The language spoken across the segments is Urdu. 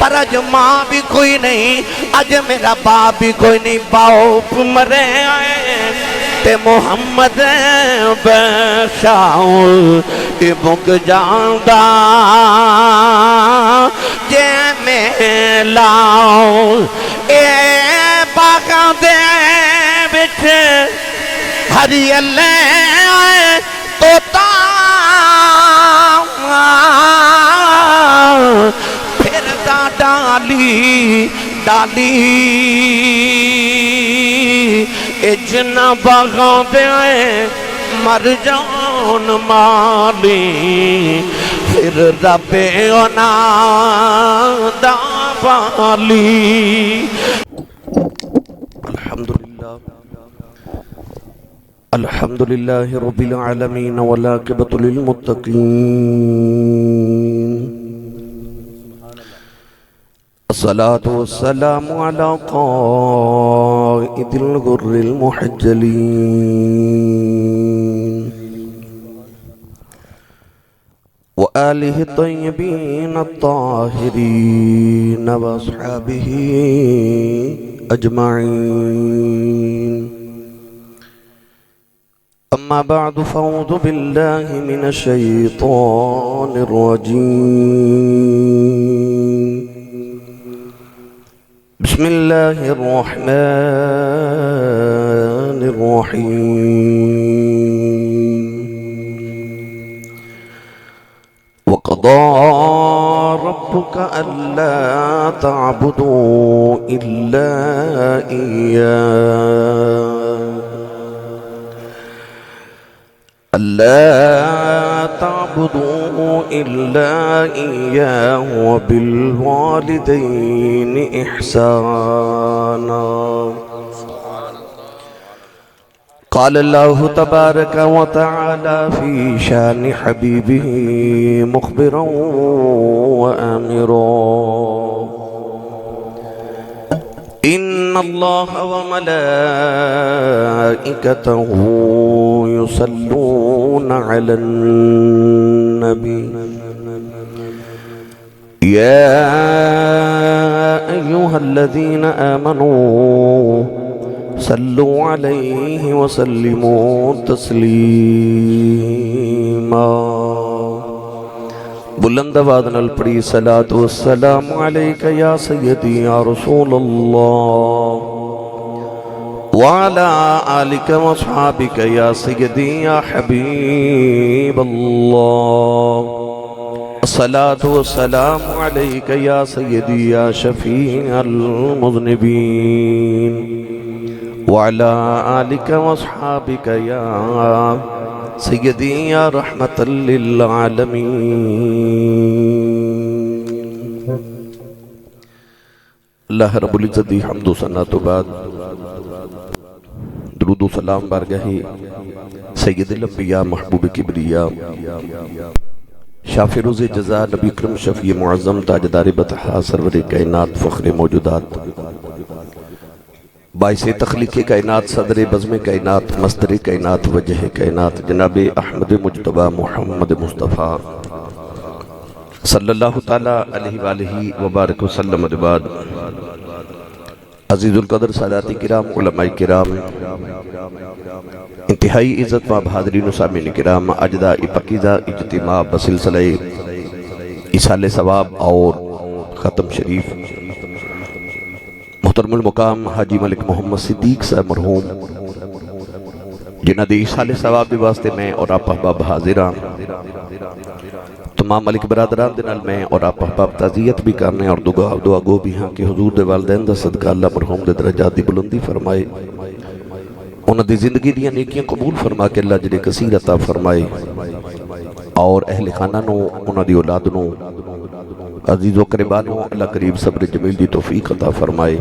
پر اج ماں بھی کوئی نہیں، اج میرا باپ بھی کوئی نہیں، باپ مرے آئے تے محمد بخشاؤں بک جاندہ جے میں لاؤں اے باغاں دے بچ ہری اللہ توتا پھر دا ڈالی ڈالی اے جنہ باغاں دے مر جان مالی پھر رب اونا دا والی الحمدللہ رب العالمین والعاقبۃ للمتقین الصلاة والسلام على قائد الغر المحجلين وآله الطيبين الطاهرين وأصحابه أجمعين أما بعد فأعوذ بالله من الشيطان الرجيم بسم الله الرحمن الرحيم وقضى ربك ألا تعبدوا إلا إياه ألا تعبدوا إلا إياه وبالوالدين إحسانا قال الله تبارك وتعالى في شان حبيبه مخبرا وآمرا إن الله وملائكته يصلون على النبي يا أيها الذين آمنوا صلوا عليه وسلموا تسليما بلند آواز نال پڑھی صلاۃ والسلام علیک یا سیدی یا رسول اللہ وعلی آلک واصحابک یا سیدی یا حبیب اللہ الصلاۃ والسلام علیک یا سیدی یا شفیع المذنبین وعلی آلک واصحابک یا سیدی یا رحمت للعالمین اللہ رب العزت دی حمد و ثنا تو بعد درود و سلام بارگاہ سید الانبیاء محبوب کبریا شافع روز جزا نبی اکرم شفیع معظم تاجدار بطحا سرور کائنات فخر موجودات باعث تخلیق کائنات صدر بزم کائنات مصدر کائنات وجہ کائنات جناب احمد مجتبی محمد مصطفیٰ صلی اللہ تعالیٰ علیہ وآلہ وبارک وسلم بعد عزیز القدر ساداتی کرام علماء کرام انتہائی عزت و حاضرین و سامعین کرام اجداء پاکیزہ اجتماع بسلسلہ ایصال ثواب اور ختم شریف محترم المقام حاجی ملک محمد صدیق صاحب مرحوم جنہ دی ایصال ثواب دے واسطے میں اور آپ احباب حاضران تمام ملک برادران دے نال میں اور آپ احباب تعزیت بھی کرنے اور دعا گو بھی ہاں کہ حضور دے والدین دا صدقہ اللہ مرحوم دے درجات دی بلندی فرمائے انہاں دی زندگی دیاں نیکیاں قبول فرما کے اللہ جڑے کثیر عطا فرمائے اور اہل خانہ نو انہاں دی اولاد نو عزیز و قربانوں اللہ قریب صبر جمیل دی توفیق عطا فرمائے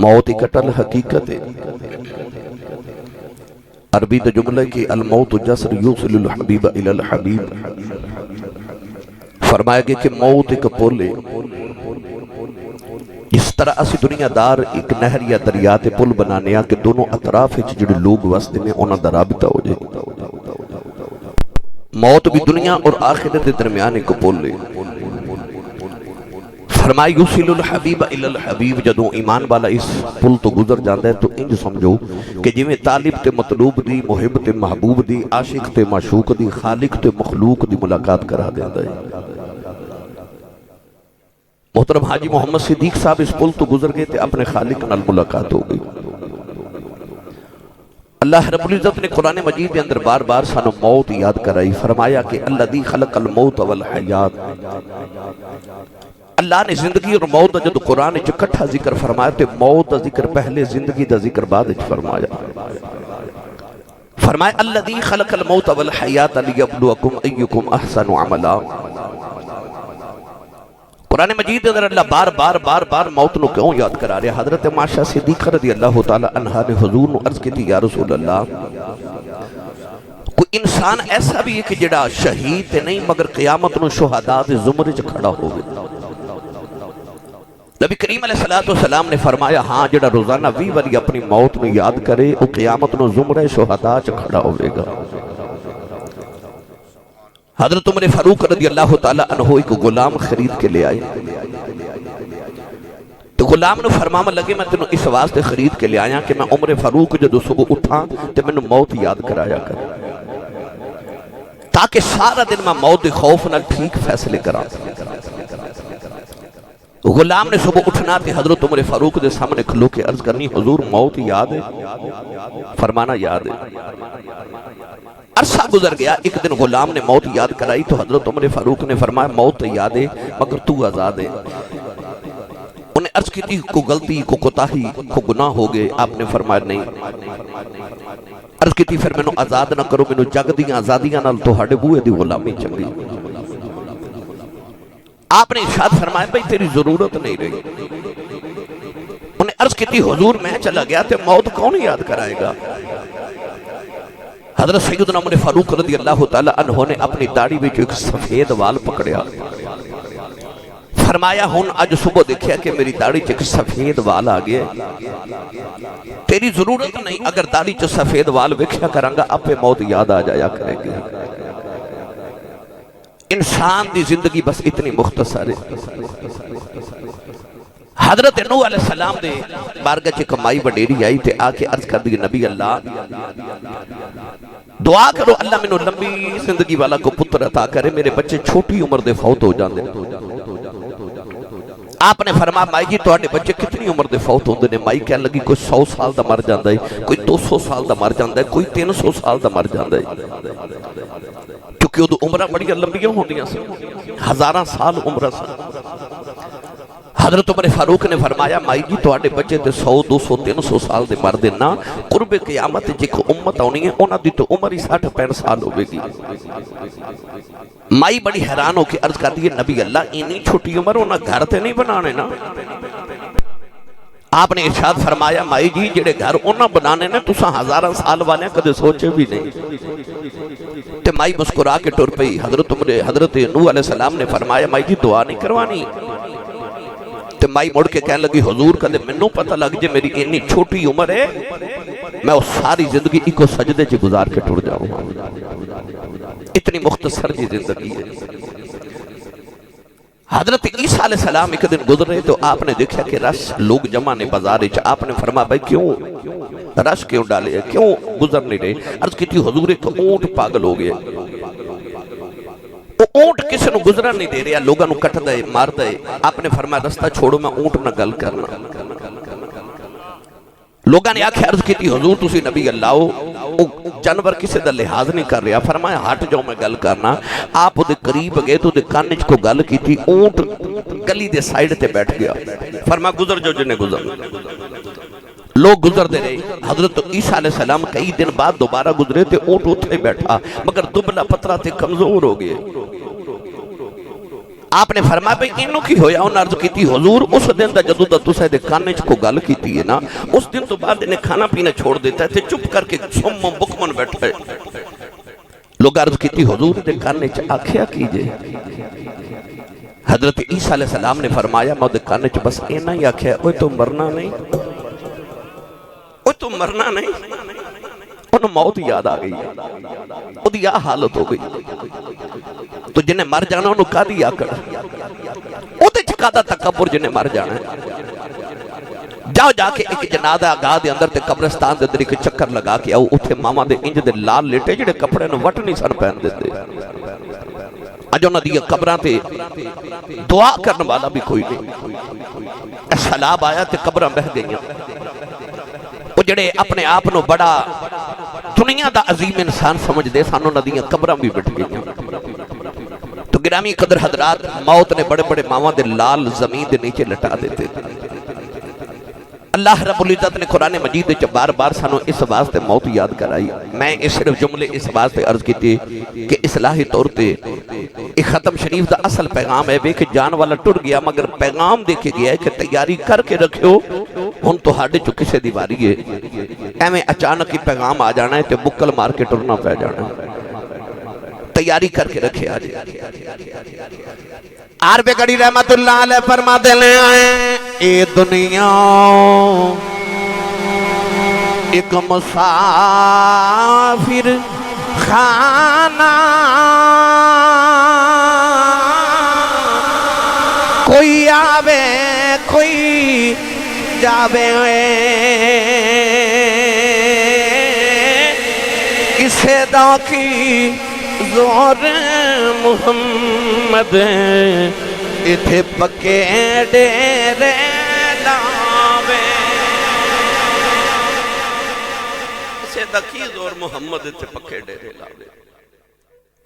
موت اکٹل حقیقت ہے عربی دا جملہ کی الموت جسر یوصل الحبیب الى الحبیب فرمایا گیا کہ موت ایک پل ہے اس طرح اسی دنیا دار ایک نہر یا دریات پل بنانے کہ دونوں اطراف جڑے لوگ واسطے میں انہاں دا رابطہ ہو جائے موت بھی دنیا اور آخرت دے درمیان ایک پل ہے فرمایا یوصل الحبیب الی الحبیب، جدوں ایمان والا اس پل تو گزر جاندا ہے تو انج سمجھو کہ جویں طالب تے مطلوب دی، محب تے محبوب دی، عاشق تے معشوق دی، خالق تے مخلوق دی ملاقات کرا دیندا ہے۔ محترم حاجی محمد صدیق صاحب اس پل تو گزر گئے تے اپنے خالق نال ملاقات ہو گئی۔ اللہ رب العزت نے قرآن مجید کے اندر بار بار سانو موت یاد کرائی، فرمایا کہ الذی خلق الموت والحیات، اللہ نے زندگی اور موت جب قرآن اکٹھا ذکر فرمایا تو موت دا ذکر پہلے، زندگی دا ذکر بعد فرمایا۔ فرمایا الذی خلق الموت والحیات لیبلوکم ایکم احسن عملا۔ قرآن مجید اندر اللہ بار بار موت نو کیوں یاد کرا رہے؟ حضرت معاشہ صدیقہ رضی اللہ تعالی عنہ نے حضور نو عرض کی تھی یا رسول اللہ، کوئی انسان ایسا بھی ہے کہ جڑا شہید نہیں مگر قیامت نو شہداء دے زمرے چ کھڑا ہوگا؟ نبی کریم علیہ السلام نے فرمایا ہاں، جڑا روزانہ 20 باری اپنی موت نو یاد کرے وہ قیامت نو زمرے شہداء چ کھڑا ہوگا۔ حضرت عمر فاروق رضی اللہ تعالیٰ عنہ ایک غلام خرید کے لے آئے تو غلام نے فرمایا لگے میں تینوں اس واسطے خرید کے لے آیا کہ میں عمر فاروق جدو صبح اٹھا تو میں نے موت یاد کرایا کر، تاکہ سارا دن میں موت خوف نہ ٹھیک فیصلے کرا۔ غلام نے صبح اٹھنا تھے حضرت عمر فاروق دے سامنے کھلو کے عرض کرنی حضور موت یاد ہے؟ فرمانا یاد ہے۔ عرصہ گزر گیا، ایک دن غلام نے موت یاد کرائی تو حضرت عمر فاروق نے فرمایا موت یاد ہے مگر تو آزاد ہے۔ انہیں عرض کی تھی کو غلطی، کو کوتاہی، کو گناہ ہو گئے؟ آپ نے فرمایا نہیں۔ عرض کی تھی پھر میں نے آزاد نہ کرو، میں نے جگ دیاں آزادیاں نال تو ہاڑے بوئے دی غلامی چنگی۔ آپ نے ارشاد فرمایا بھئی تیری ضرورت نہیں رہی۔ انہیں عرض کی تھی حضور میں چلا گیا تو موت کون یاد کرائے گا؟ حضرت سیدنا عمر فاروق رضی اللہ تعالیٰ عنہ نے اپنی داڑھی میں جو ایک سفید وال پکڑیا، فرمایا ہن آج صبح دیکھیا کہ میری داڑھی ایک سفید وال آگیا، تیری ضرورت نہیں، اگر داڑھی چ سفید وال ویکھیا کرانگا آپ پہ موت یاد آ جایا کرے گی۔ انسان دی زندگی بس اتنی مختصر ہے۔ حضرت نوح علیہ السلام دے بارگاہ چ کمائی وڈیری آئی تے آ کے عرض کر دی نبی اللہ دعا کرو اللہ میں لمبی زندگی والا کو پتر عطا کرے، میرے بچے چھوٹی عمر دے فوت ہو جاندے۔ آپ نے فرمایا مائی جی تواڈے بچے کتنی عمر دے فوت ہوندے نے؟ مائی کہنے لگی کوئی 100 سال دا مر جاندا ہے، کوئی 200 سال دا مر جاندا ہے، کوئی 300 سال دا مر جاندا ہے، کیونکہ وہ عمرہ بڑی لمبیاں ہوندیاں سی، ہزاراں سال عمرہ سی۔ حضرت عمر فاروق نے فرمایا مائی جی تواڈے بچے تے 100 200 300 سال دے مر دینا، قرب قیامت جک امت آنی ہے انہاں دی تو عمر ہی 60 65 سال ہوے گی۔ مائی بڑی حیران ہو کے عرض کرتی ہے نبی اللہ اتنی چھوٹی عمر انہاں گھر تے نہیں بنانے نا؟ آپ نے ارشاد فرمایا مائی جی جڑے گھر انہاں بنانے نے تساں ہزاراں سال والے کدے سوچے بھی نہیں۔ تے مائی مسکرا کے ٹر پئی۔ حضرت نوح علیہ السلام نے فرمایا مائی جی دعا نہیں کروانی؟ تے مائی مڑ کے کہنے لگی حضور کدے منوں پتہ لگ جے میری اتنی چھوٹی عمر ہے میں اس ساری زندگی ایک سجدے چ گزار کے ٹر جاؤں، اتنی مختصر جی زندگی ہے۔ حضرت عیسیٰ علیہ السلام ایک دن گزرے تو آپ نے دیکھا کہ رش لوگ جمع نے بازار وچ۔ آپ نے فرمایا بھائی کیوں رش کیوں ڈالے، کیوں گزر نہیں رہے؟ عرض کی تھی حضور ایک اونٹ پاگل ہو گیا، وہ اونٹ کسی نو گزرا نہیں دے رہا، لوگاں نو کٹ دے مار دے۔ آپ نے فرمایا رستہ چھوڑو میں اونٹ نہ گل کرنا۔ لوگاں نے آکھے عرض کی تھی حضور تسی نبی اللہ ہو، جانور کسی دا لحاظ نہیں کر رہا۔ فرمایا ہٹ جاؤ میں گل کرنا۔ آپ دے قریب گئے تو دے کانچ کو گل کی تھی، اونٹ گلی دے سائیڈ تے بیٹھ گیا۔ فرمایا گزر جو جنہیں گزر۔ لوگ گزر دے رہے۔ حضرت عیسیٰ علیہ السلام کئی دن بعد دوبارہ گزرے تے اونٹ اتھے بیٹھا مگر دبلا پترا تے کمزور ہو گئے۔ آپ نے فرمایا بھئی انہوں کی ہویا؟ انہوں عرض کی تھی حضور اس دن دا جدو دا تسے دے کانچ کو گل کی تھی نا، اس دن تو بعد انہیں کھانا پینا چھوڑ دیتا ہے تے چپ کر کے سم بکمن بیٹھا ہے۔ لوگ عرض کی تھی حضور دے کانچ آکھیا کیجئے۔ حضرت عیسیٰ علیہ السلام نے فرمایا میں دے کانچ بس اینا ہی آکھیا اوہ تو مرنا نہیں، اوہ تو مرنا نہیں۔ انہوں موت یاد آ گئی، وہ دی آ حالت ہو گئی۔ تو جنہیں مر جانا انہوں کا دی آکڑ، وہ دے کادا تکبر جنہیں مر جانا ہے جاؤ جا کے ایک جنازہ گاہ دے اندر تے قبرستان دے اندر ایک چکر لگا کے آؤ اتھے ماما دے انج دے لال لیٹے جڑے کپڑے نو وٹ نہیں سن پہن دیتے اج انہاں دی قبراں تے دعا کرنے والا بھی کوئی نہیں سیلاب آیا تے قبراں بہہ گئیاں وہ جڑے اپنے آپ نو بڑا دنیا دا عظیم انسان سمجھ دے سانو انہاں دی قبراں بھی بٹ گئیاں تو گرامی قدر حضرات موت نے بڑے بڑے ماما دے لال زمین دے نیچے لٹا دیتے اللہ رب العزت نے قرآن مجید وچ بار بار سانو اس واسطے موت یاد کرائی میں اس صرف جملے اس واسطے عرض کیتی کہ اصلاحی طور تے ایک ختم شریف دا اصل پیغام ہے کہ جان والا ٹر گیا مگر پیغام دے کے گیا ہے کہ تیاری کر کے رکھو ہن تہاڈے چ کسے دی واری ہے ایویں اچانک ہی پیغام آ جانا ہے تے بکل مار کے ٹرنا پہ جانا ہے تیاری کر کے رکھے آج عارف گڑی رحمت اللہ علیہ فرما دے لے آئے اے دنیا ایک مسافر خانہ کوئی آوے کوئی جاوے اسے دا کی زور محمد اتھے پکے ڈیرے لاوے اسے دکی زور محمد اتھے پکے ڈیرے لاوے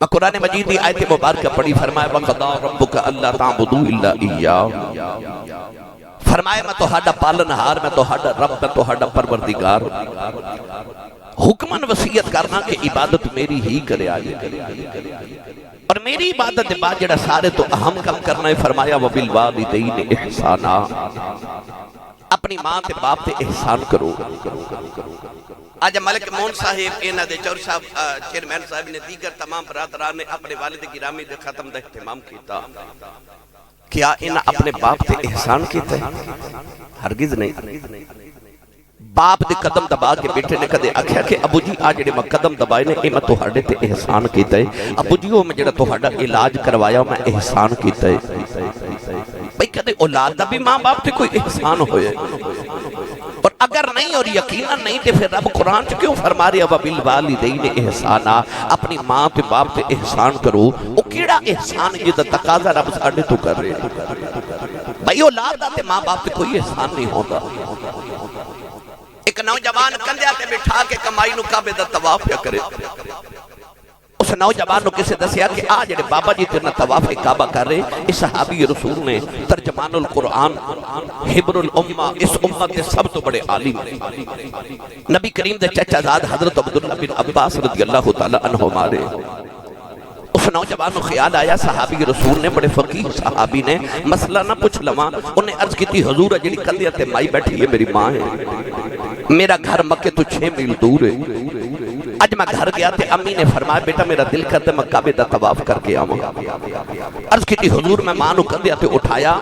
میں قرآن مجید دی آیت مبارکہ پڑھی فرمائے وَقَضَى رَبُّكَ أَلَّا تَعْبُدُوا إِلَّا إِيَّاهُ فرمائے میں توہاڈا پالنہار میں توہاڈا رب میں توہاڈا پروردگار حکمن وصیت کرنا کہ عبادت میری ہی کرے آئے اور میری عبادت بعد جڑا سارے تو اہم کم کرنا ہے فرمایا وَبِالْوَالِدَيْنِ إِحْسَانًا اپنی ماں تے باپ تے احسان کرو آج ملک مون صاحب اینا دے چور صاحب چیئرمین صاحب نے دیگر تمام برادران نے اپنے والد گرامی دے ختم دے اہتمام کیتا کیا انہاں اپنے باپ تے احسان کیتا ہے ہرگز نہیں باپ دے قدم دبا کے بیٹے نے کدے آکھیا کہ ابو جی آ جڑے میں قدم دبائے نے اے میں توہاڈے تے احسان کیتا ہے ابو جی او میں جڑا توہاڈا علاج کروایا میں احسان کیتا ہے بھئی کدے اولاد دا بھی ماں باپ تے کوئی احسان ہوئے اور اگر نہیں اور یقیناً نہیں تے پھر رب قرآن چ کیوں فرما رہا وَبِالْوَالِدَيْنِ إِحْسَانًا اپنی ماں تے باپ تے احسان کرو او کیڑا احسان جدا تقاضا رب ساڈے تو کر رہے بھئی اولاد دا تے ماں باپ تے کوئی احسان نہیں ہوتا ایک نوجوان کندھے تے بٹھا کے کمائی نو کعبے دا طواف کیا کرے اس نوجوان نو کسے دسیا کہ آ جڑے بابا جی تیرنا طواف کعبہ کر رہے اس صحابی رسول نے ترجمان القرآن حبر الامہ اس امت کے سب تو بڑے عالم نبی کریم دے چچا زاد حضرت عبداللہ بن عباس رضی اللہ تعالی عنہ مارے اس نوجوان نو خیال آیا صحابی رسول نے بڑے فقیہ صحابی نے مسئلہ نہ پوچھ لواں انہیں عرض کی تھی حضور جڑی کندھے تے مائی بیٹھی ہے میری ماں ہے میرا گھر مکے تو 6 میل دور ہے اج میں گھر گیا تے امی نے فرمایا بیٹا میرا دل کرتا ہے میں کعبے دا طواف کر کے آواں عرض کی تھی حضور میں ماں نو کندھے تے اٹھایا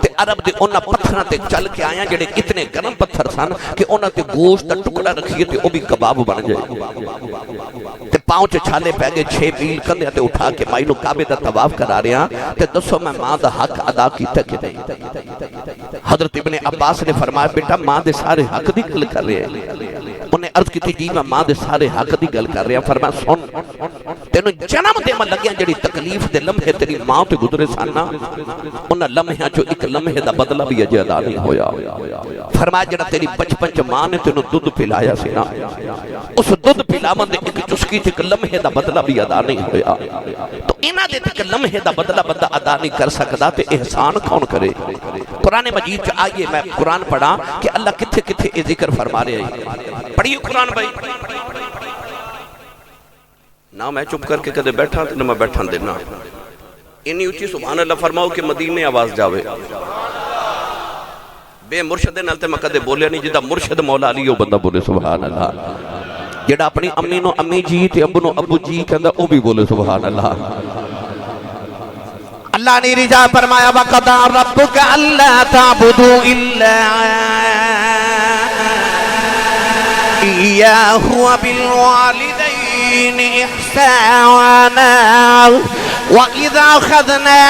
تے عرب دے انہاں پتھراں تے چل کے آیا جڑے اتنے گرم پتھر سن کہ انہاں تے گوشت دا ٹکڑا رکھیے تے او بھی کباب بن جائے تے پاؤں چ چھالے پے گئے 6 میل کندھے تے اٹھا کے مائی نو کعبے دا طواف کرا رہے ہیں تے دسو میں ماں دا حق ادا کیتا کہ نہیں حضرت ابن عباس نے فرمایا بیٹا ماں دے سارے حق دی گل کر رہے ہیں انہیں عرض کی تھی جی میں ماں دے سارے حق دی گل کر رہے ہیں فرمایا سن تینوں جنم دے میں لگیاں جڑی تکلیف دے لمحے تیری ماں تے گزرے سانا انہاں لمحیاں جو ایک لمحے دا بدلہ بھی اجے ادا نہیں ہویا فرمایا جڑا تیری بچپن چ ماں نے تینوں دودھ پلایا سی نا اس دودھ پلاون دے ایک چسکی تے ایک لمحے دا بدلہ بھی ادا نہیں ہویا تو انہاں دے ایک لمحے دا بدلہ بندہ ادا نہیں کر سکدا تے احسان کون کرے قرآن مجید چ آئیے میں قرآن پڑھا کہ اللہ کتھے کتھے اے ذکر فرما رہے ہیں پڑھیے قرآن بھائی نہ میں چپ کر کے کدے بیٹھا نہ میں بیٹھا دینا انی اچھی سبحان اللہ فرماؤ کہ مدینے آواز جاوے بے مرشد نالتے میں کدے بولے نہیں جدا مرشد مولا علی ہو بندہ بولے سبحان اللہ جڑا اپنی امی نو امی جی تے ابو نو ابو جی کہندا او بھی بولے سبحان اللہ اللہ نے رجا فرمایا وَقَضَى رَبُّكَ أَلَّا تَعْبُدُوا إِلَّا إِيَّاهُ وَبِالْوَالِدَيْنِ إِحْسَانًا وَإِذَا أَخَذْنَا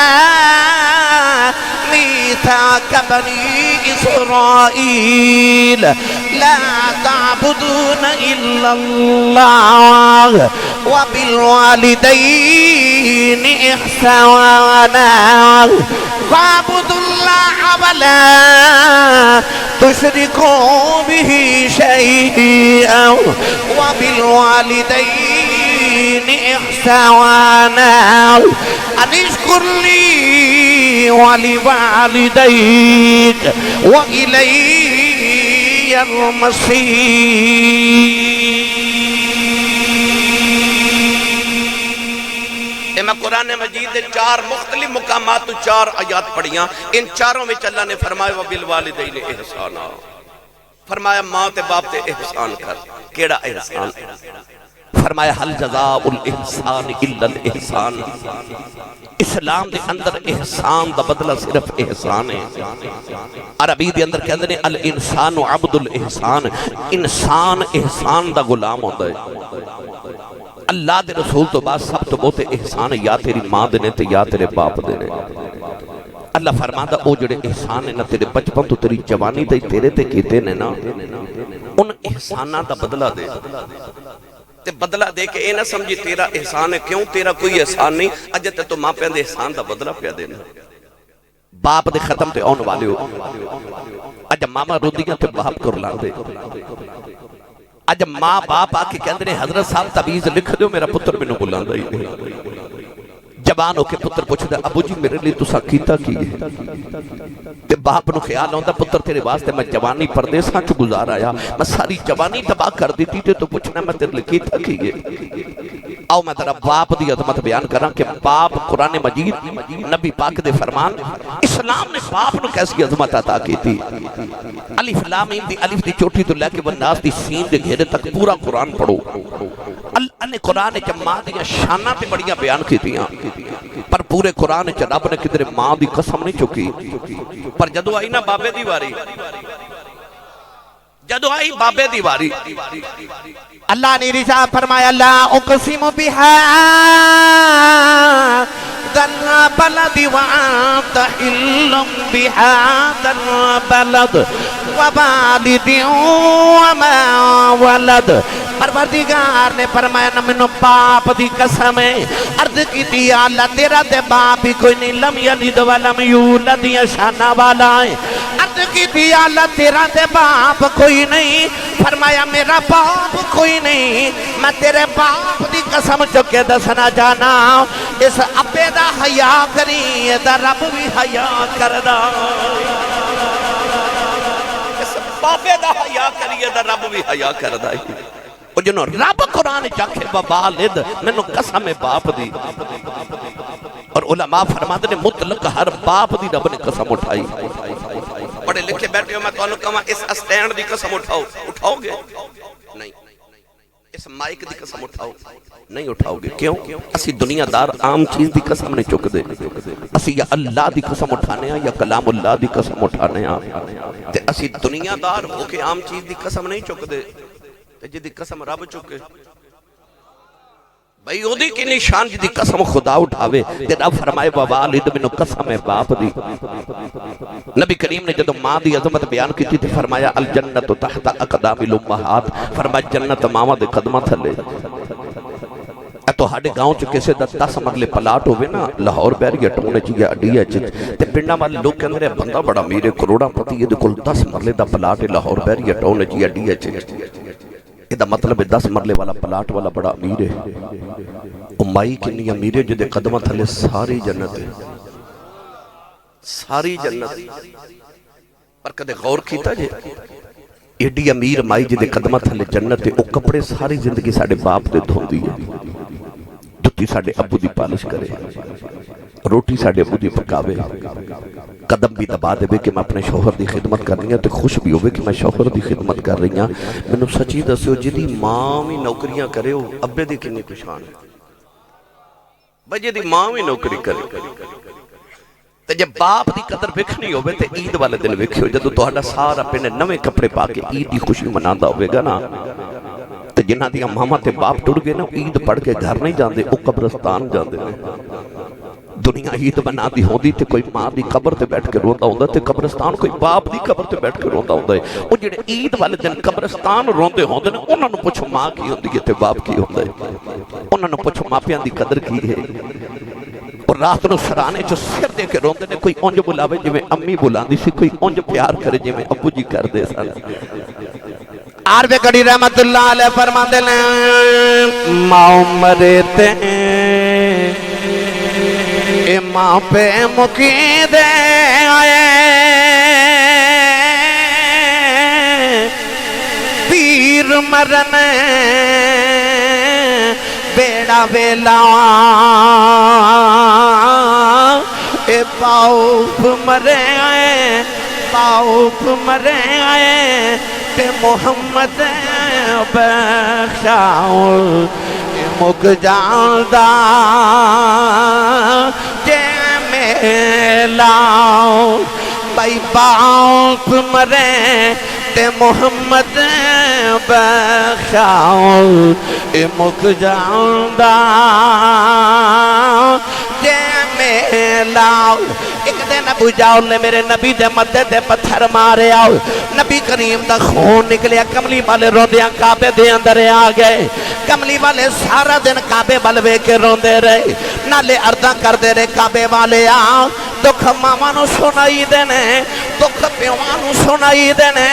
مِيثَاقَكُمْ أتاك بني إسرائيل لا تعبدون إلا الله وبالوالدين إحسانا واعبدوا الله ولا تشركوا به شيئا وبالوالدين إحسانا أن اشكر لي ولوالديك وإلي المصير. میں قرآن مجید دے 4 مختلف مقامات تو 4 آیات پڑھیاں. ان چاروں میں اللہ نے فرمایا وبالوالدین احسانا، فرمایا ماں تے باپ تے احسان کر. کیڑا احسان؟ فرمایا حل جزاء الاحسان الا الاحسان. اسلام دے اندر احسان دا بدلہ صرف احسان ہے. عربی دے اندر کہندے نے الانسان عبد الاحسان. انسان احسان دا غلام ہوتا ہے. اللہ دے رسول تو بعد سب تو بہت احسان ہے یا تیری ماں دینے تے یا تیرے باپ دینے. اللہ فرماتا او جڑے احسان ہے نا تیرے بچپن تو تیری جوانی تے تیرے تے کیتے نے نا، ان احسانہ دا بدلہ دے. تے بدلہ دے کہ اے نہ سمجھی تیرا احسان ہے. کیوں؟ تیرا کوئی احسان نہیں. اجے تے تو ماں پہ دے احسان دا بدلہ پہ دینا. باپ دے ختم تے آن والے ہو. اجا ماما رودیاں تے باپ کر لان دے. اج ماں باپ آکے کہندے نے حضرت صاحب تعویذ لکھ دیو میرا پتر مینوں بلاندا ہی نہیں. جوان ہو کے پتر پوچھدا ابو جی میرے لیے تساں کیتا کی ہے؟ تے باپ نو خیال ہوندا پتر تیرے واسطے میں جوانی پردیساں چ گزار آیا، میں ساری جوانی تباہ کر دیتی تے تو پوچھنا میں تیرے لیے کیتا کی ہے. آؤ میں ذرا باپ دی عظمت بیان کراں کہ باپ قرآن مجید نبی پاک دے فرمان اسلام نے باپ نو کیسی عظمت عطا کی تھی. الف لام میم دی الف دی چوٹی تو لے کے والناس دی سین دے گھیرے تک پورا قرآن پڑھو. اللہ نے قرآن چ ماں دیاں شاناں تے بڑیاں بیان کیتیاں، پر پورے قرآن چ رب نے کدھر ماں دی قسم نہیں چکی. پر جدو آئی نا بابے دی واری، جدو آئی بابے دی واری، اللہ نے رضا فرمایا لا اقسم بهذا البلد وانت حل بهذا البلد ووالد وما ولد. پروردگار نے فرمایا نہ منو باپ دی قسم ہے. عرض کی تھی اللہ تیرا دے باپ ہی کوئی نہیں، لم یلد ولم یولد یا شانہ والا ہے. عرض کی تھی اللہ تیرا دے باپ کوئی نہیں، فرمایا میرا باپ کوئی نہیں. میں تیرے باپ دی قسم چکے دسنا جانا اس ابے دا حیا کری دا رب بھی حیا کردا. اس بابے دا حیا کری دا رب بھی حیا کردا. جنہوں رب قرآن چاکھے ووالد میں قسم باپ دی. اور علماء فرماتے نے مطلق ہر باپ دی رب نے قسم اٹھائی. پڑھے لکھے بیٹھے ہو میں تو انہوں کہاں اس اسٹینڈ دی قسم اٹھاؤ گے؟ نہیں. اس مائک دی قسم اٹھاؤ نہیں اٹھاؤ گے. کیوں؟ اسی دنیا دار عام چیز دی قسم نہیں چک دے. اسی یا اللہ دی قسم اٹھانے ہیں یا کلام اللہ دی قسم اٹھانے ہیں. تے اسی دنیا دار ہو کے عام چیز دی قسم نہیں چک دے. جدی قسم رب چکے بھئی او دی کی نشان جدی قسم خدا اٹھاوے. تے رب فرمائے ووالد منو قسم باپ دی. نبی کریم نے جدو ماں دی عظمت بیان کی تھی فرمایا الجنت تحت اقدام الامہات. فرمایا جنت ماں دے قدمہ تھلے. تو ہاڑے گاؤں چ کسے دا 10 مرلے پلاٹ ہوئے نا لاہور بیریا ٹونے چیا اڈیا چ تے پنڈاں والے لوگ کہندے نے بندہ بڑا میرے کروڑا پتی یہ کول 10 مرلے دا پلاٹ ہے لاہور بیریا ٹونے چیا اڈیا چ. یہ دا مطلب ہے 10 مرلے والا پلاٹ والا بڑا امیر ہے. امائی کنی امیر ہے جدے قدمہ تھلے ساری جنت ہے. ساری جنت. پر کدے غور کیتا جے ایڈی امیر مائی جدے قدمہ تھلے جنت ہے. او کپڑے ساری زندگی ساڑے باپ دے دھوندی ہے. جتی ساڑے ابو دی پالش کرے، روٹی ساڑے ابو دی پکاوے، قدم بھی دبا دے بے کہ میں اپنے شوہر دی خدمت کر رہی ہوں تو خوش بھی ہوئے کہ میں شوہر دی خدمت کر رہی ہوں. میں نے سچی دسیو جدی ماں بھی نوکریاں کرے ہو ابے دی کنی پشان ہے. بھئی جدی ماں بھی نوکری کرے تو جب باپ دی قدر وکھنی ہوئے تو عید والے دن وکھے ہو. جدو توہاڈا سارا پینے نوے کپڑے پا کے عید دی خوشی مناندہ ہوئے گا نا تو جنہ دیا ماما تے باپ ٹوڑ گئے نا عید پڑھ کے گھر نہیں جاندے او قبرستان جاندے. دنیا عید بنا دی ہوندی تے کوئی ماں دی قبر تے بیٹھ کے روندا ہوندا تے قبرستان کوئی باپ دی قبر تے بیٹھ کے روندا ہوندا ہے او جڑے عید والے دن قبرستان روندے ہوندے نے انہاں نوں پوچھو ماں کی ہوندی ہے تے باپ کی ہوندا ہے انہاں نوں پوچھو ماپیاں دی قدر کی ہے اور رات نو سرانے چ سر دے کے روندے نے کوئی اونج بلاوے جویں امی بلاندی سی کوئی اونج پیار کرے جویں ابو جی کردے سن عارف کڑی رحمت اللہ علیہ فرماندے نے ماں مرے تے اے ماں پہ مقید آئے پیر مرن بیڑا ویلا اے پاؤپ مرے آئے پاؤپ مرے آئے تے محمد بخشاؤ مک جاندہ جے میلاؤ بھائی باپ مرے تے محمد بخشاؤ مک جاندہ جے میلاؤ ایک دن ابو جاؤ نے میرے نبی دے مدے دے پتھر مارے آؤ نبی کریم دا خون نکلیا کملی والے روندیاں کعبے دے اندر آ گئے کملی والے سارا دن کعبے بلوے کے روندے رہے نالے ارداں کر دے رہے کعبے والے آؤ دکھ ماما نو سنائی دینے دکھ پیوان نو سنائی دینے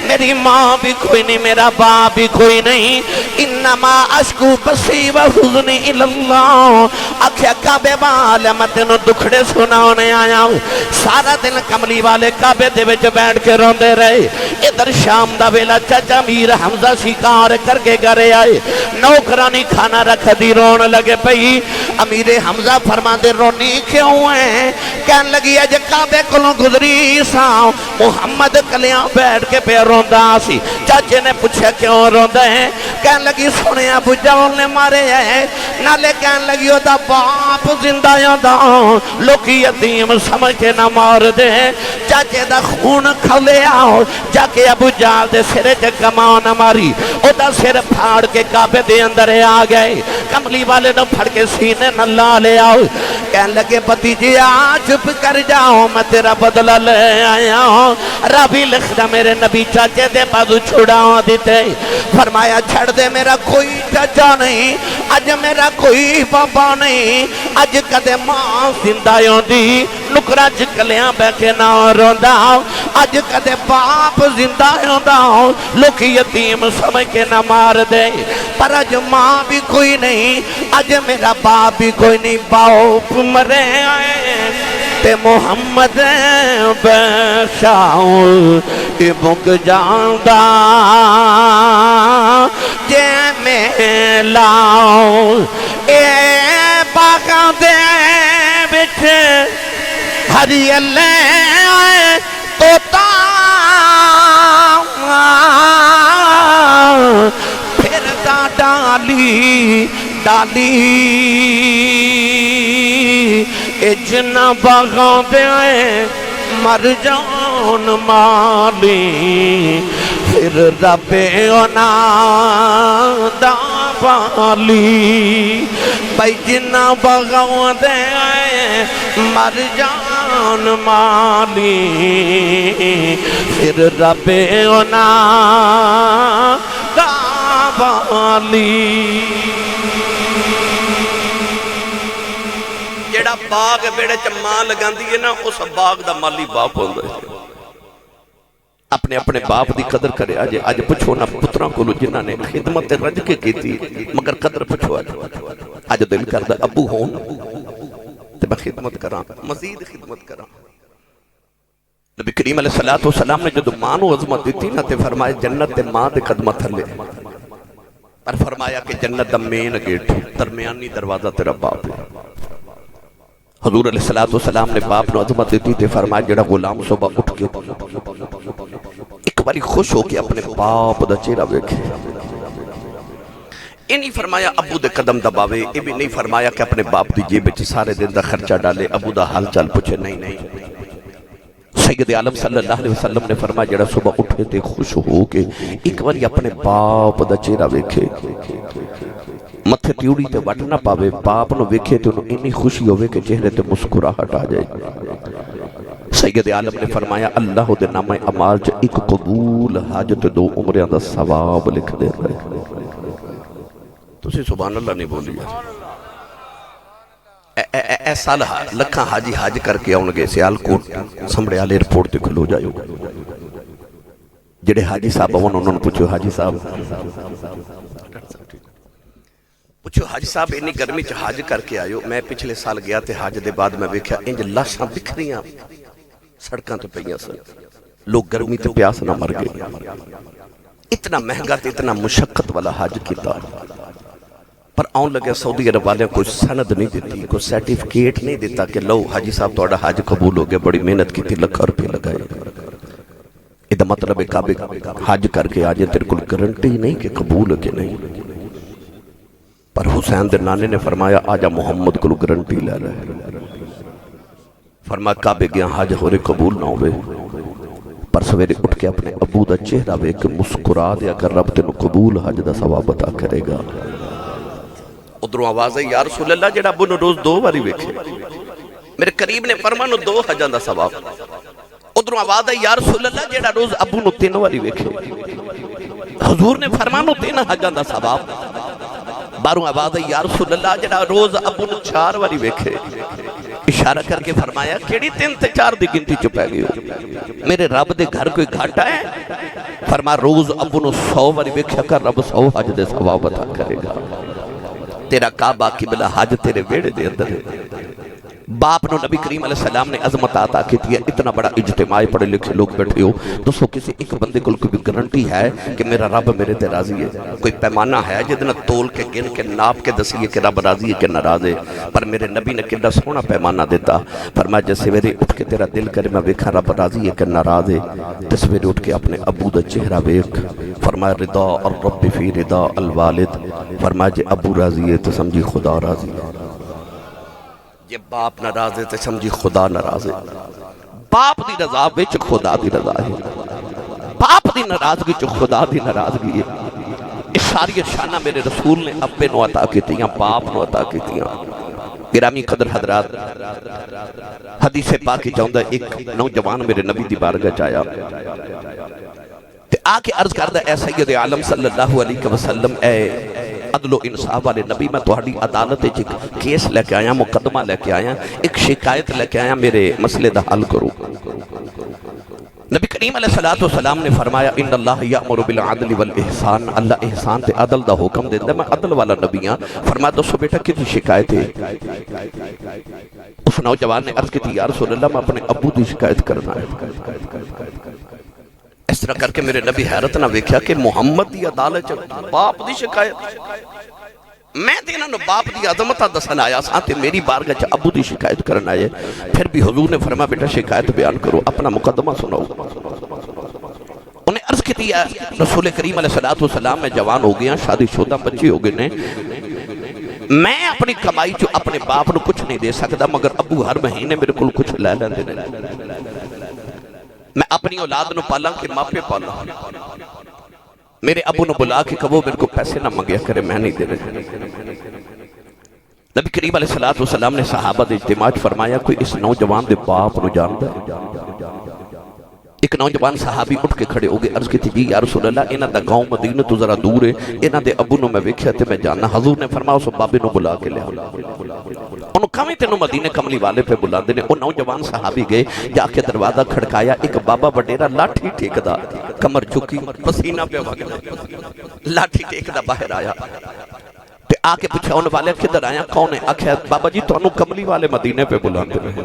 میری ماں بھی کوئی نہیں میرا باپ بھی کوئی نہیں انما اشکو بسی و حزنی الاللہ آکھیا کعبے والے میں تینوں دکھڑے سناؤنے آیا ہوں سارا دن کملی والے کعبے دے وچ بیٹھ کے روندے رہے ادھر شام دا ویلا چچا میر حمزہ شکار کر کے گھرے آئے نوکرانی کھانا رکھ دی رون لگے پئی امیر حمزہ فرما دے رونی کیوں ہیں کہن لگی اج کعبے کلوں گزری ساؤں محمد کلیاں بیٹھ کے پہ روندا سی چاچے نے پوچھا کیوں روندا ہے کہن لگی سنے ابو جاؤ نے مارے ہے نالے کہن لگی او دا باپ زندہ یادا لوکی یتیم سمجھ کے نہ مار دے چاچے دا خون کھلے آؤ جا کے ابو جال دے سرے جے کمان ماری او دا سر پھاڑ کے کعبے دے اندر آ گئے کملی والے نو پھڑ کے سینے نہ لا لے آؤ کہن لگے پتی جی چپ کر جاؤ میں تیرا بدلہ لے آیا ہوں رابی لکھنا میرے نبی چاچے دے بازو چھڑاؤں دیتے فرمایا چھڑ دے میرا کوئی چاچا نہیں اج میرا کوئی بابا نہیں اج کدے ماں زندائیوں دی نکرہ چکلیاں بے کے نہ روندا اج کدے باپ زندائیوں دا لوگ یتیم سمجھ کے نہ مار دے پر اج ماں بھی کوئی نہیں اج میرا باپ بھی کوئی نہیں باپ مرے آئے تے محمد بخشاؤ مک جاندہ جے میلاؤ اے باغاں دے وچ ہری اللہ توتا پھردا ڈالی ڈالی اجنا باغاں دے مر جان مالی پھر رب اونا دا بالی بھائی جنا باغاں دے مر جان مالی پھر رب اونا دا بالی جڑا باغ بیڑے چ ماں لگاندی ہے نا اس باغ دا مالی باپ ہوندا ہے اپنے اپنے باپ دی قدر کرے آج پچھو نا پتراں کولو جنہاں نے خدمت رج کے کیتی مگر قدر پچھو آج دل کردا ابو ہون تے میں خدمت کراں مزید خدمت کراں نبی کریم علیہ السلام نے جدو ماں نو عظمت دیتی نا تے فرمایا جنت تے ماں دے قدمت تھلے پر فرمایا کہ جنت دا مین گیٹ درمیانی دروازہ تیرا باپ ہے حضور علیہ السلام نے باپ نو عظمت دیتی تھے فرمایا جڑا غلام صبح اٹھ کے ایک باری خوش ہو کے اپنے باپ دا چہرہ دیکھے یہ نہیں فرمایا ابو دے قدم دباوے یہ بھی نہیں فرمایا کہ اپنے باپ دی جیب وچ سارے دن دا خرچہ ڈالے ابو دا حال چال پوچھے نہیں سید عالم صلی اللہ علیہ وسلم نے فرمایا جڑا صبح اٹھے تے خوش ہو کے ایک باری اپنے باپ دا چہرہ دیکھے متھے تیوڑی تے وٹ نہ پاوے، باپ نو ویکھے تے انہوں انی خوشی ہوئے کہ چہرے تے مسکراہٹ آ جائے۔ سید عالم نے فرمایا اللہ دے نام اعمال چ ایک قبول حج تے 2 عمریاں دا ثواب لکھ دے رہے۔ تسی سبحان اللہ نہیں بولی اے سال لکھاں حاجی حج کر کے آن گے سیالکوٹ سمڑے والے ایئرپورٹ تے کھلو جائیو، جڑے حاجی صاحب انہوں نے پوچھو حاجی صاحب پوچھو حاج صاحب انی گرمی چ حج کر کے آئیو، میں پچھلے سال گیا تے حج دے بعد میں ویکھیا انج لاشاں بکھریاں سڑکاں تے پئیاں سن، لوگ گرمی تے پیاس نہ مر گئے۔ اتنا مہنگا تے اتنا مشقت والا حج کیتا، پر آن لگے سعودی عرب والے کوئی سند نہیں دیتی، کوئی سرٹیفکیٹ نہیں دیتا کہ لو حاجی صاحب تہاڈا حج قبول ہو گیا، بڑی محنت کی 3 لاکھ روپے لگائے۔ یہ مطلب ہے کعبے حج کر کے آجے تیرے کل گارنٹی نہیں کہ قبول ہے کہ نہیں۔ پر حسین دے نانے نے فرمایا آجا محمد کو گارنٹی لے رہے، فرمایا کعبے گیا حج ہورے قبول نہ ہوئے، پر سویرے اٹھ کے اپنے ابو دا چہرہ وے کہ مسکرا دیا کر رب تینو قبول حج دا ثواب عطا کرے گا۔ ادھروں آواز ہے یا رسول اللہ جڑا ابو نو روز 2 باری ویکھے، میرے قریب نے فرمایا نو 2 حجاں دا ثواب۔ ادھروں آواز ہے یا رسول اللہ جڑا روز ابو نو 3 باری ویکھے، حضور نے فرمایا نو 3 حجاں دا ثواب۔ باروں آواز ہے یا رسول اللہ جڑا روز ابو نو 4 باری ویکھے، اشارہ کر کے فرمایا کیڑی 3 تے 4 دی گنتی چ پے گئے ہو، میرے رب دے گھر کوئی گھاٹا ہے؟ فرمایا روز ابو نو 100 باری ویکھیا کر، رب 100 حج دے ثواب عطا کرے گا۔ تیرا کعبہ قبلہ حج تیرے ویڑے دے اندر ہے۔ باپ نو نبی کریم علیہ السلام نے عظمت عطا کی تھی، اتنا بڑا اجتماعی پڑھے لکھے لوگ بیٹھے ہو، دوستو کسی ایک بندے کو کوئی گارنٹی ہے کہ میرا رب میرے تے راضی ہے؟ کوئی پیمانہ ہے جدنا تول کے گن کے ناپ کے دسیے کہ رب راضی ہے کہ ناراض ہے؟ پر میرے نبی نے کتنا سونا پیمانہ دیتا، فرمایا جیسے سویرے اٹھ کے تیرا دل کرے میں ویکھا رب راضی ہے کہ ناراض ہے، تو سویرے اٹھ کے اپنے ابو دا چہرہ ویکھ، فرمایا رضا الرب فی رضا الوالد، فرمایا جے ابو راضی ہے تو سمجھی خدا راضی ہے، یہ باپ ناراض ہے تو سمجھی خدا ناراض ہے۔ باپ دی رضا وچ خدا دی رضا ہے، باپ دی ناراضگی چ خدا دی ناراضگی ہے۔ اس ساری شانہ میرے رسول نے ابے نو عطا کیتیاں، باپ نو عطا کیتیاں۔ گرامی قدر حضرات، حدیث پاک کی چاہندہ ایک نوجوان میرے نبی دی بارگاہ چایا تے آ کے عرض کردہ اے سید عالم صلی اللہ علیہ وسلم، اے عدل و انصاف والے نبی، میں تہاڈی عدالت وچ ایک کیس لے کے آیا، مقدمہ لے کے آیا، ایک شکایت لے کے آیا، میرے مسئلے دا حل کرو۔ نبی کریم علیہ السلام نے فرمایا ان اللہ یأمر بالعدل والاحسان، اللہ احسان تے عدل دا حکم دیتا ہے، میں عدل والا نبی ہاں۔ فرمایا دوستو بیٹا کتنی شکایت ہے؟ اس نوجوان نے عرض کی تھی یا رسول اللہ میں اپنے ابو دی شکایت کرنا ہے۔ اس طرح کر کے میرے نبی حیرت نہ ویکھیا کہ محمد دی عدالت باپ دی شکایت، میں دینا نو باپ دی عظمت دسن آیا ساتھ میری بارگاہ ابو دی شکایت کرنا ہے۔ پھر بھی حضور نے فرمایا بیٹا شکایت بیان کرو، اپنا مقدمہ سناؤ۔ انہیں عرض کی تھی رسول کریم علیہ السلام میں جوان ہو گیا، شادی شدہ بچے ہو گئے نے، میں اپنی کمائی چو اپنے باپ نو کچھ نہیں دے سکتا، مگر ابو ہر مہینے میرے کل کچھ لے لیندے نے، میں اپنی اولاد نو پالا کہ ماپے پالا، میرے ابو نو بلا کے کہو میرے کو پیسے نہ مانگیا کرے، میں نہیں دے رہے۔ نبی کریم علیہ السلام نے صحابہ دے اجتماع فرمایا کوئی اس نوجوان دے باپ نو جاندا ہے؟ ایک نوجوان صحابی اٹھ کے کھڑے ہو گئے، عرض کی تھی جی یا رسول اللہ انہاں دا گاؤں مدینہ تو ذرا دور ہے، انہاں دے ابو نو میں ویکھیا تے میں جاننا۔ حضور نے فرمایا اس بابے نو بلا کے لے آؤ، انہوں کمی تینوں مدینے کملی والے پہ بلا دینے۔ وہ نوجوان صحابی گئے، جا کے دروازہ کھڑکایا، ایک بابا وڈیرا لاٹھی ٹیکدا، کمر چکی، پسینہ پہ وگدا، لاٹھی ٹیکدا باہر آیا تے آ کے پوچھا ان والے کدھر آیا، کون ہے؟ آکھیا بابا جی تانوں کملی والے مدینے پہ بلاندے رہے۔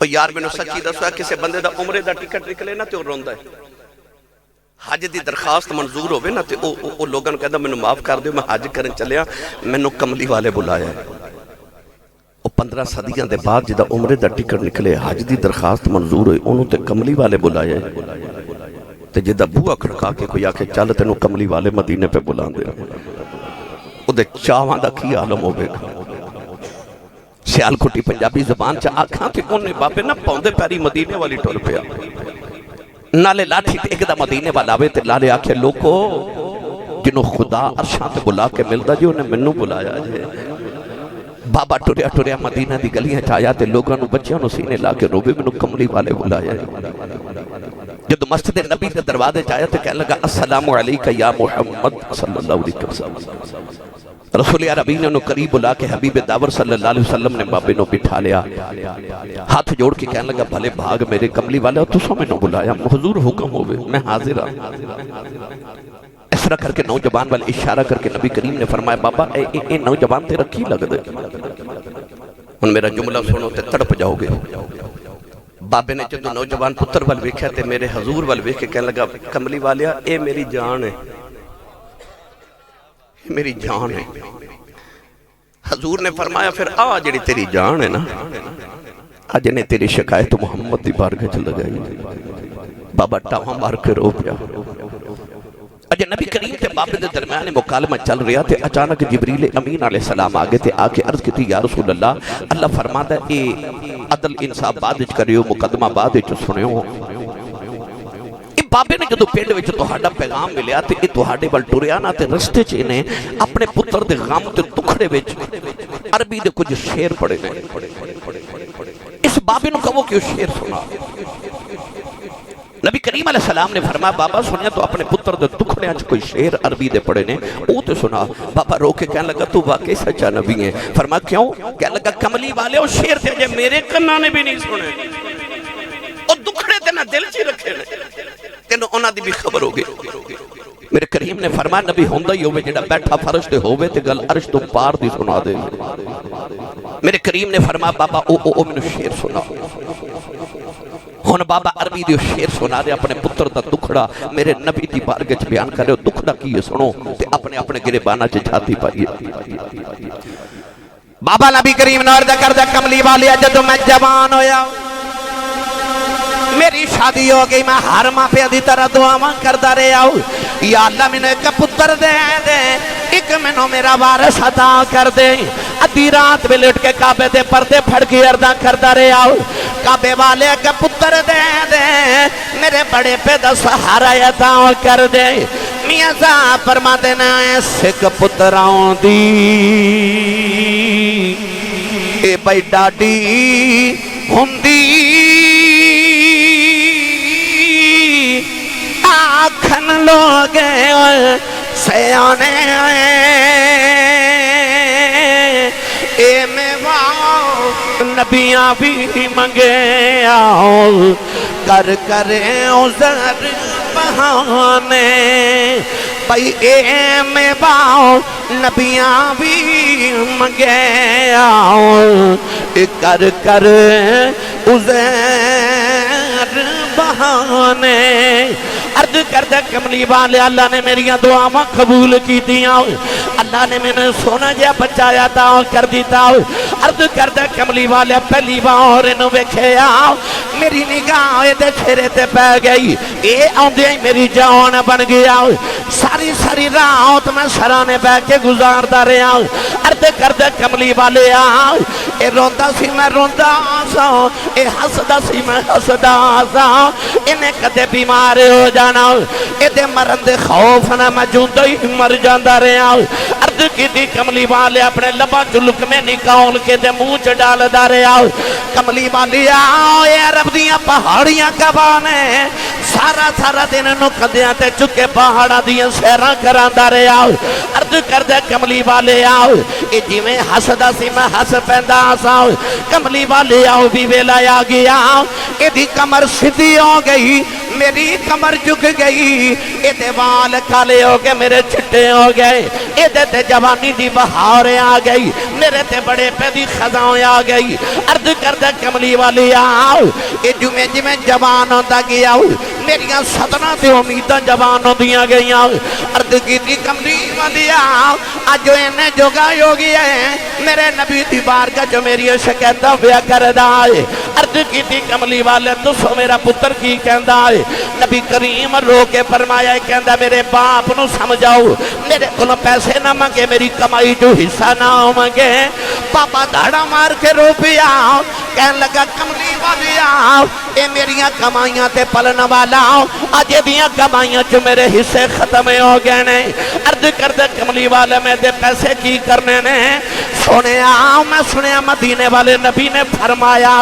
یار میں نے سچی دسو ہے کسی بندے دا عمرے دا ٹکٹ نکلے نا تے وہ روندا ہے، حج دی درخواست منظور ہوئے نا تے او لوگاں کہدا میں نے معاف کر دیو، میں حج کرن چلیا، میں نے کملی والے بلایا ہے۔ او 15 صدیاں دے بعد جدا عمرے دا ٹکٹ نکلے، حج دی درخواست منظور ہوئی، انہوں تے کملی والے بلایا ہے، تے جدا بوہ کھڑکا کے کوئی آکے چل تینوں کملی والے مدینے پہ بلاندے او دے چاواں دا کی عالم ہوئے گا۔ سیال کھٹی پنجابی زبان چا آکھاں تے انہیں بابے نہ پوندے پیری مدینے والی ٹور پیا، نالے لاٹھی ٹیک دا مدینے والا آوے تے لالے آکھے لوکو جنہوں خدا عرشاں تے بلا کے ملدا جی انہیں منوں بلایا جائے بابا ٹریا ٹریا مدینہ دی گلیاں چایا تے لوگاں نو بچیاں نو سینے لا کے روبے منوں کملی والے بلایا جدو مسجد نبی دے دروازے چایا تے کہنے لگا السلام علیکہ یا محمد صلی اللہ علیہ وسلم رسول عربی نے انہوں قریب بلا کے حبیب داور صلی اللہ علیہ وسلم نے بابے نو بٹھا لیا ہاتھ جوڑ کے کہنے لگا بھلے بھاگ میرے کملی والے تو سو میں نو بلایا حضور حکم ہوئے میں حاضر ہوں اس طرح کر کے نوجوان والے اشارہ کر کے نبی کریم نے فرمایا بابا اے نوجوان تے رکھی لگ دے ان میرا جملہ سنو تے تڑپ جاؤ گے بابے نے جدو نوجوان پتر وال ویکھیا تے میرے حضور وال ویکھ کے کہنے لگا کملی والیا اے میری جان ہے میری جان ہے حضور نے فرمایا پھر آ جڑی تیری جان ہے نا آج نے تیری شکایت محمد دی بارگاہ چ لگائی بابا ٹاواں مار کے رو پیا اجے نبی کریم تے بابے دے درمیان مکالمہ چل رہا تے اچانک جبریل امین علیہ السلام آگے تے آکے عرض کی یا رسول اللہ فرماتا ہے اے عدل انصاف بعد وچ کریو مقدمہ بعد وچ سنیو اے بابے نے جدو پنڈ وچ تہاڈا پیغام ملیا تے اے تہاڈے ول ٹریا نا تے رستے چ نے اپنے پتر دے غم تے دکھڑے وچ عربی دے کچھ شعر پڑھے نے اس بابے نو کہو کہ او شعر سنا نبی کریم علیہ السلام نے فرمایا بابا سنیا تو اپنے پتر دے دکھڑے آج کوئی شعر عربی دے پڑھے نے او تو سنا بابا رو کے کہنے لگا تو واقعی سچا نبی ہے فرمایا کیوں کہنے لگا کملی والے او شعر تھے جے میرے کنہ نے بھی نہیں سنے او دکھڑے تے نہ دل چی رکھے نے تینوں انہاں دی بھی خبر ہوگی میرے کریم نے فرمایا نبی ہوندہ ہی ہوئے جڑا بیٹھا فرش تے ہوئے تے گل عرش تو پار دی سنا دے میرے کریم نے فرمایا بابا او منو شعر سنا ہون بابا عربی دیو شعر سنا دے اپنے پتر دا دکھڑا میرے نبی دی بارگاہ چ بیان کرے دکھڑا کی یہ سنو تے اپنے اپنے گریبانہ چ جھاتی پائیے بابا نبی کریم نے عرض کر دے کملی والے جدو میں جوان ہویا میری شادی ہو گئی میں ہر ماں پہ دی طرح دعاواں کردا رہیا یا اللہ میں نے ایک پتر دے دے ایک منو میرا وارث عطا کر دے ادھی رات میں لٹ کے کعبے دے پردے پھڑ کے عرضاں کردا رہیا کعبے والے کا پتر دے دے میرے بڑے پہ دا سہارا عطا کر دے میاں صاحب فرما دینا سکھ پتراں دی اے بھائی ڈاڈی ہوندی آکھن لوگے سیانے اے میں واؤ نبیاں بھی منگے آؤ کر کرے عذر بہانے بھائی اے میں واؤ نبیاں بھی منگے آؤ کر کر عذر بہانے عرض کردہ کملی والے اللہ نے میری دعاواں قبول کی دیا اللہ نے میں نے سونا جا بچایا تھا کر دیتا عرض کردہ کملی والے پہلی بار انہوں ویکھے آؤ میری نگاہ دے چہرے تے پہ گئی اے آندے میری جان بن گیا ساری ساری رات میں سرانے بہ کے گزاردا رہا عرض کردہ کملی والے آؤ اے روندا سی میں روندا سا اے ہسدا سی میں ہسدا سا انہیں کدے بیمار ہو جانا اے دے مرن دے خوف نہ میں جوندہ ہی مر جاندہ رہا عرض کی دی کملی والے اپنے لبا جلک میں نکال کے دے منہ چ ڈالدا رہا کملی والے آؤ اے عرب دیاں پہاڑیاں کبانے سارا سارا دن نو کدیاں تے چکے پہاڑا دیاں سیراں کراندا رہا عرض کردے کملی والے آؤ اے جی میں ہسدا سی میں ہس پیندا سا کملی والے آؤ بھی ویلا آ گیا اے دی کمر سدھی ہو گئی میری کمر جھک گئی اے دے وال کالے ہو گئے میرے چھٹے ہو گئے اے دے تے جوانی دی بہاریں آ گئی میرے تے بڑے پہ دی خزاں آ گئی عرض کردے کملی والی آؤ اے جو میں جوان ہوتا گیا میریاں صدنہ تے امیداں جوان ہوندیاں گئیاں عرض کی دی کملی والی آؤ آج انہیں جوگا یوگی ہے میرے نبی دی بارگاہ جو میری شکایتاں بیا کر دائے عرض کی دی کملی والے دسو میرا پتر کی کہندا ہے؟ نبی کریم رو کے فرمایا کہندا میرے باپ نو سمجھاؤ میرے کو پیسے نہ مانگے میری کمائی جو حصہ نہ مانگے۔ بابا دھاڑا مار کے رو پیا کہن لگا کملی والے آؤ اے میریاں کمائیاں تے پلن والا آج دیاں کمائیاں جو میرے حصے ختم ہو گئے نے۔ عرض کردے کملی والے میں دے پیسے کی کرنے نے؟ سونے آؤ میں سنے مدینے والے نبی نے فرمایا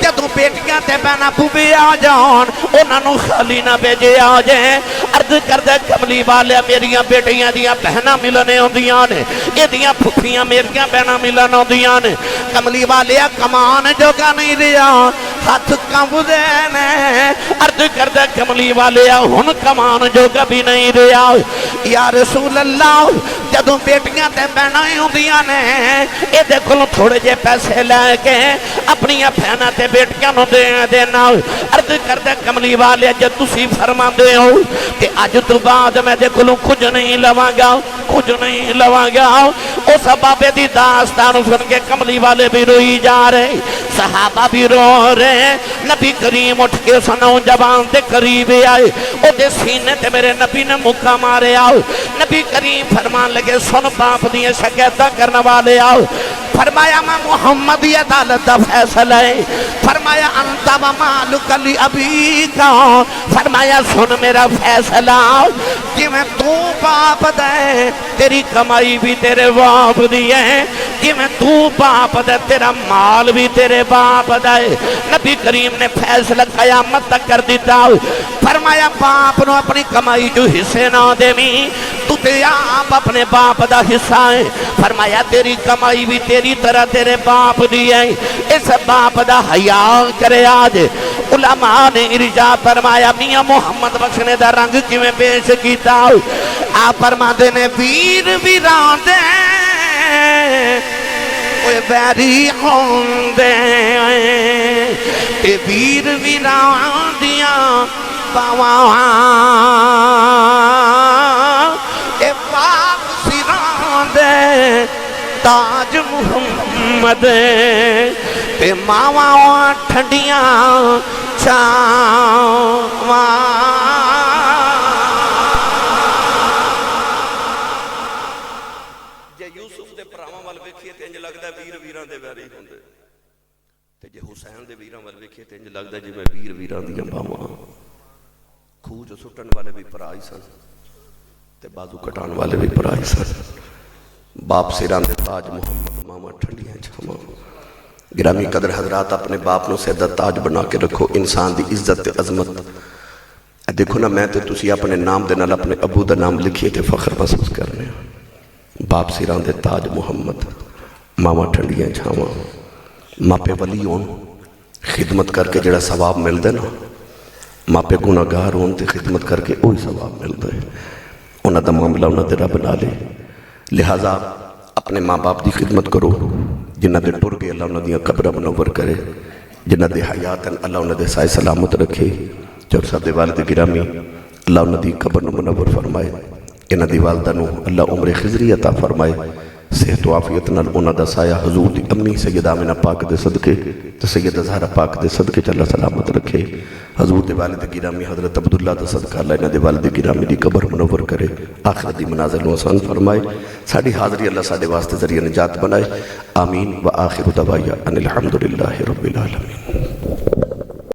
جدو بیٹیاں تے بہنا بوبے آ جان انہاں نو خالی نہ بھیجے آ جائیں۔ عرض کردے کملی والے میریاں بیٹیاں دیاں بہناں ملنے ہوندیاں نے، اے دیاں پھپھیاں میریاں بہناں ملن ہوندیاں نے۔ کملی والے کمان جوگا نہیں رہا ہاتھ کم دے نے۔ عرض کردے کملی والے ہن کمان جوگا بھی نہیں رہا۔ یا رسول اللہ جدوں بیٹیاں تے بہناں ہوندیاں نے اے دیکھو تھوڑے جے پیسے لے کے اپنی بہناں تے بیٹیاں نو دے دینا۔ عرض کردے کملی والے جے تسی فرماندے ہو کہ اج تو بعد میں دیکھو کچھ نہیں لواں گا کچھ نہیں لواں گا۔ اس بابے دی داستان سن کے کملی والے بھی روئی جا رہے صحابہ بھی رو رہے۔ نبی کریم اٹھ کے سنو جوان دے قریب آئے او دے سینے تے میرے نبی نے مکہ مارے آؤ۔ نبی کریم فرمان لگے سن باپ دیئے شکایتہ کرنے والے آؤ۔ فرمایا میں محمد یہ عدالت دا فیصلہ ہے۔ فرمایا انتا و مالک لی ابی کا۔ فرمایا سن میرا فیصلہ کہ میں تو باپ دے تیری کمائی بھی تیرے باپ دی ہے، کہ میں تو باپ دے تیرا مال بھی تیرے باپ دے۔ نبی کریم نے فیصلہ قیامت تک کر دیتا۔ فرمایا باپ نو اپنی کمائی جو حصے نہ دے میں تو تے آپ اپنے باپ دا حصہ ہے۔ فرمایا تیری کمائی بھی تیری طرح تیرے باپ دی ہے، اس باپ دا حیاء کرے آج۔ علماء نے ارجاع فرمایا میاں محمد بخش نے دا رنگ کی میں پیش کیتا۔ آپ فرماتے نے ویر ویران دے کوئی بیری ہوندے اے ویر ویران دیاں باواں اے پاک سران دے تاج محمد تے ماواں ٹھنڈیاں چھاواں۔ جے یوسف دے پراواں وال ویکھیے تے انج لگدا ویر ویراں دے ویری ہوندے، تے جے حسین دے ویراں وال ویکھیے تے انج لگدا جویں ویر ویراں دیاں باواں۔ کھوہ جو سٹن والے بھی پرائی سن تے بازو کٹان والے بھی پرائی سن۔ باپ سیران دے تاج محمد ماما ٹھنڈیاں چھاواں۔ گرامی قدر حضرات اپنے باپ نو سیدہ تاج بنا کے رکھو، انسان دی عزت تے عظمت۔ دیکھو نا میں تے تسی اپنے نام دے نال اپنے ابو دا نام لکھیے تے فخر محسوس کرنے۔ باپ سیران دے تاج محمد ماما ٹھنڈیاں چھاواں۔ ماں پہ ولی ہون خدمت کر کے جڑا ثواب مل دے نا، ماں پہ گناہگار ہون تے خدمت کر کے وہی ثواب مل دے۔ انہاں دا معاملہ انہاں دے رب نالے، لہٰذا اپنے ماں باپ دی خدمت کرو۔ جنہ دے ٹر گئے اللہ انہاں دیاں قبرہ منور کرے، جنہ دے حیاتاً اللہ انہاں دے سائے سلامت رکھے۔ جو صاحب دے والد گرامی اللہ انہاں دی قبر منور فرمائے، انہاں دی والدہ نو اللہ عمر خضری عطا فرمائے، صحت و عافیت نال انہاں دا سایہ حضور دی امی سیدہ آمنہ پاک دے صدقے تے سیدہ زہرہ پاک دے صدقے چ اللہ سلامت رکھے۔ حضور دے والد گرامی حضرت عبداللہ دا صدقہ اللہ انہاں دے والد گرامی دی قبر منور کرے، آخرت دی منازل نو آسان فرمائے، ساڑی حاضری اللہ ساڑے واسطے ذریعہ نجات بنائے۔ آمین و آخر دعوایا ان الحمدللہ رب العالمین۔